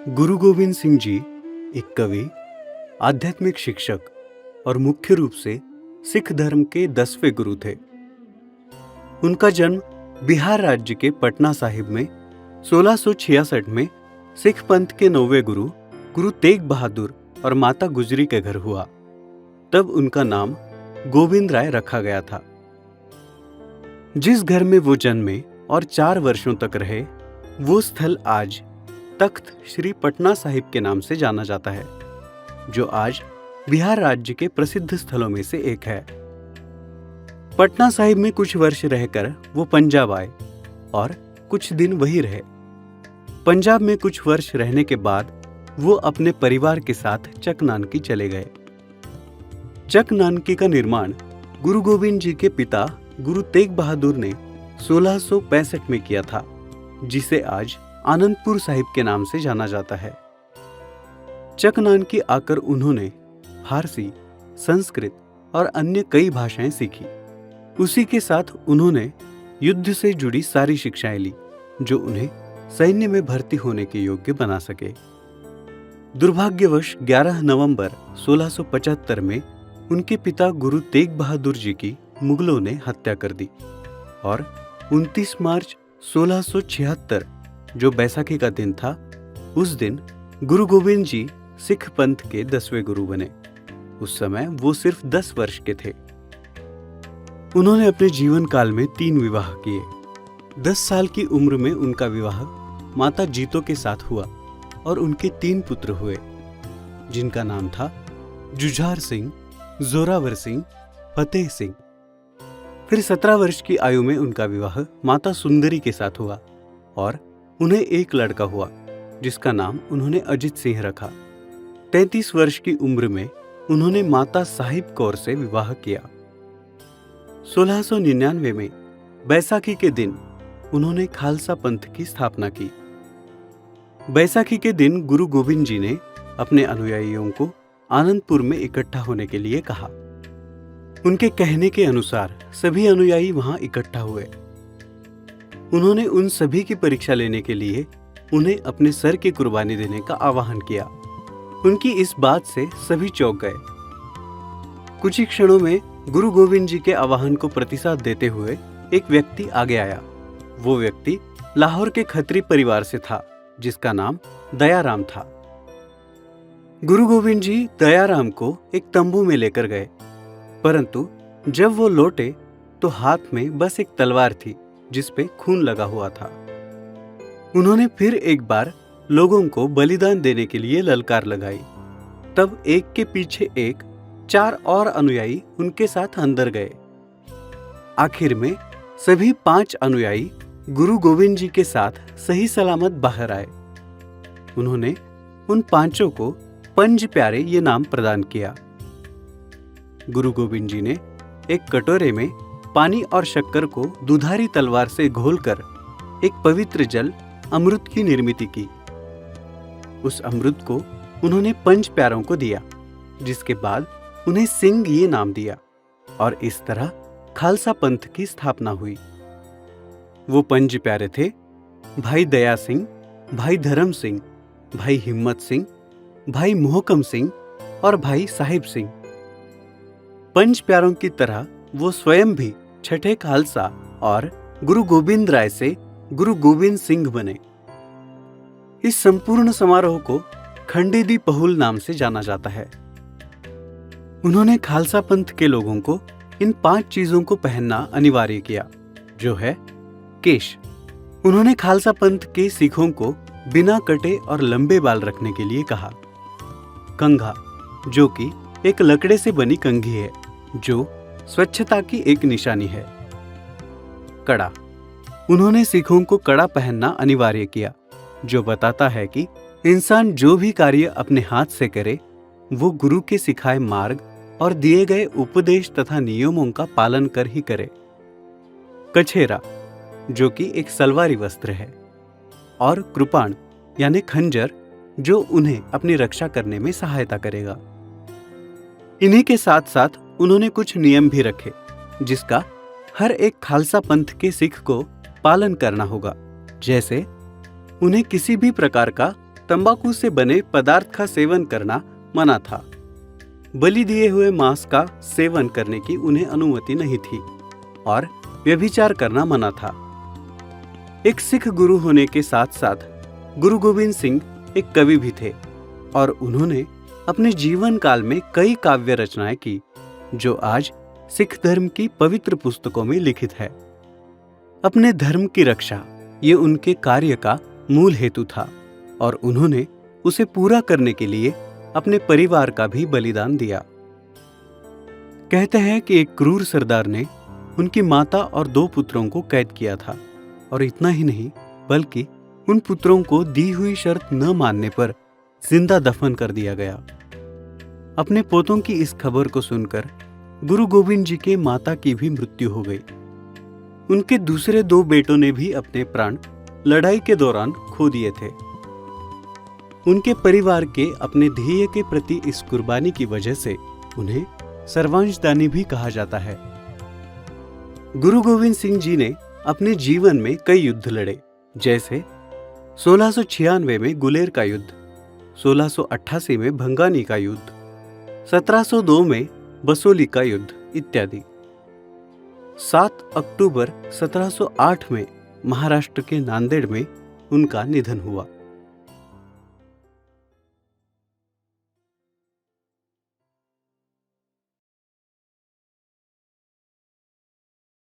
गुरु गोविंद सिंह जी एक कवि, आध्यात्मिक शिक्षक और मुख्य रूप से सिख धर्म के 10वें गुरु थे। उनका जन्म बिहार राज्य के पटना साहिब में 1666 में सिख पंथ के 9वें गुरु गुरु तेग बहादुर और माता गुजरी के घर हुआ। तब उनका नाम गोविंद राय रखा गया था। जिस घर में वो जन्मे और 4 वर्षों तक रहे, वो स्थल आज तख्त श्री पटना साहिब के नाम से जाना जाता है, जो आज बिहार राज्य के प्रसिद्ध स्थलों में से एक है। पटना साहिब में कुछ वर्ष रहकर वो पंजाब आए और कुछ दिन वहीं रहे। पंजाब में कुछ वर्ष रहने के बाद वो अपने परिवार के साथ चकनानकी चले गए। चकनानकी का निर्माण गुरु गोविंद जी के पिता गुरु तेग बहादुर ने 1665 में किया था, जिसे आज आनंदपुर साहिब के नाम से जाना जाता है। चकनानकी आकर उन्होंने फारसी, संस्कृत और अन्य कई भाषाएं सीखी। उसी के साथ उन्होंने युद्ध से जुड़ी सारी शिक्षाएं ली, जो उन्हें सैन्य में भर्ती होने के योग्य बना सके। दुर्भाग्यवश 11 नवंबर 1675 में उनके पिता गुरु तेग बहादुर जी की मुगलों ने हत्या कर दी और 29 मार्च 1676, जो बैसाखी का दिन था, उस दिन गुरु गोविंद जी सिख पंथ के 10वें गुरु बने। उस समय वो सिर्फ 10 वर्ष के थे। उन्होंने अपने जीवन काल में 3 विवाह किए। 10 साल की उम्र में उनका विवाह माता जीतो के साथ हुआ और उनके 3 पुत्र हुए, जिनका नाम था जुझार सिंह, जोरावर सिंह, फतेह सिंह। फिर 17 वर्ष की आयु में उनका विवाह माता सुंदरी के साथ हुआ और उन्हें एक लड़का हुआ, जिसका नाम उन्होंने अजित सिंह रखा। 33 वर्ष की उम्र में उन्होंने माता साहिब कौर से विवाह किया। 1699 में बैसाखी के दिन उन्होंने खालसा पंथ की स्थापना की। बैसाखी के दिन गुरु गोविंद जी ने अपने अनुयायियों को आनंदपुर में इकट्ठा होने के लिए कहा। उनके कहने के अनुसार सभी अनुयायी वहां इकट्ठा हुए। उन्होंने उन सभी की परीक्षा लेने के लिए उन्हें अपने सर की कुर्बानी देने का आह्वान किया। उनकी इस बात से सभी चौंक गए। कुछ ही क्षणों में गुरु गोविंद जी के आह्वान को प्रतिसाद देते हुए एक व्यक्ति आगे आया। वो व्यक्ति लाहौर के खत्री परिवार से था, जिसका नाम दयाराम था। गुरु गोविंद जी दयाराम को एक तंबू में लेकर गए, परंतु जब वो लौटे तो हाथ में बस एक तलवार थी, जिस पे खून लगा हुआ था। उन्होंने फिर एक बार लोगों को बलिदान देने के लिए ललकार लगाई। तब एक के पीछे एक 4 और अनुयायी उनके साथ अंदर गए। आखिर में सभी 5 अनुयायी गुरु गोविंद जी के साथ सही सलामत बाहर आए। उन्होंने उन 5 को पंज प्यारे ये नाम प्रदान किया। गुरु गोविंद जी ने एक कटोरे में पानी और शक्कर को दुधारी तलवार से घोलकर एक पवित्र जल अमृत की निर्मित की। उस अमृत को उन्होंने पंच प्यारों को दिया, जिसके बाद उन्हें सिंह ये नाम दिया और इस तरह खालसा पंथ की स्थापना हुई। वो पंच प्यारे थे भाई दया सिंह, भाई धर्म सिंह, भाई हिम्मत सिंह, भाई मोहकम सिंह और भाई साहिब सिंह। पंच प्यारों की तरह वो स्वयं भी छठे खालसा और गुरु गोविंद राय से गुरु गोविंद सिंह बने। इस संपूर्ण समारोह को खंडेदी पहुल नाम से जाना जाता है। उन्होंने खालसा पंथ के लोगों को इन 5 चीजों को पहनना अनिवार्य किया, जो है केश। उन्होंने खालसा पंथ के सिखों को बिना कटे और लंबे बाल रखने के लिए कहा। कंघा, जो कि एक लकड़े से बनी कंघी है, जो स्वच्छता की एक निशानी है। कड़ा, उन्होंने सिखों को कड़ा पहनना अनिवार्य किया, जो बताता है कि इंसान जो भी कार्य अपने हाथ से करे, वो गुरु के सिखाए मार्ग और दिए गए उपदेश तथा नियमों का पालन कर ही करे। कछेरा, जो कि एक सलवारी वस्त्र है, और कृपाण यानी खंजर, जो उन्हें अपनी रक्षा करने में सहायता करेगा। इन्हीं के साथ साथ उन्होंने कुछ नियम भी रखे, जिसका हर एक खालसा पंथ के सिख को पालन करना होगा। जैसे उन्हें किसी भी प्रकार का तंबाकू से बने पदार्थ का सेवन करना मना था। बलि दिए हुए मांस का सेवन करने की उन्हें अनुमति नहीं थी और व्यभिचार करना मना था। एक सिख गुरु होने के साथ साथ गुरु गोविंद सिंह एक कवि भी थे और उन्होंने अपने जीवन काल में कई काव्य रचनाएं की जो आज सिख धर्म की पवित्र पुस्तकों में लिखित है। अपने धर्म की रक्षा ये उनके कार्य का मूल हेतु था और उन्होंने उसे पूरा करने के लिए अपने परिवार का भी बलिदान दिया। कहते हैं कि एक क्रूर सरदार ने उनकी माता और 2 पुत्रों को कैद किया था और इतना ही नहीं बल्कि उन पुत्रों को दी हुई शर्त न मानने पर जिंदा दफन कर दिया गया। अपने पोतों की इस खबर को सुनकर गुरु गोविंद जी के माता की भी मृत्यु हो गई। उनके दूसरे 2 बेटों ने भी अपने प्राण लड़ाई के दौरान खो दिए थे। उनके परिवार के अपने ध्येय के प्रति इस कुर्बानी की वजह से उन्हें सर्वांशदानी भी कहा जाता है। गुरु गोविंद सिंह जी ने अपने जीवन में कई युद्ध लड़े, जैसे 1696 में गुलेर का युद्ध, 1688 में भंगानी का युद्ध, 1702 में बसोली का युद्ध इत्यादि। 7 अक्टूबर 1708 में महाराष्ट्र के नांदेड़ में उनका निधन हुआ।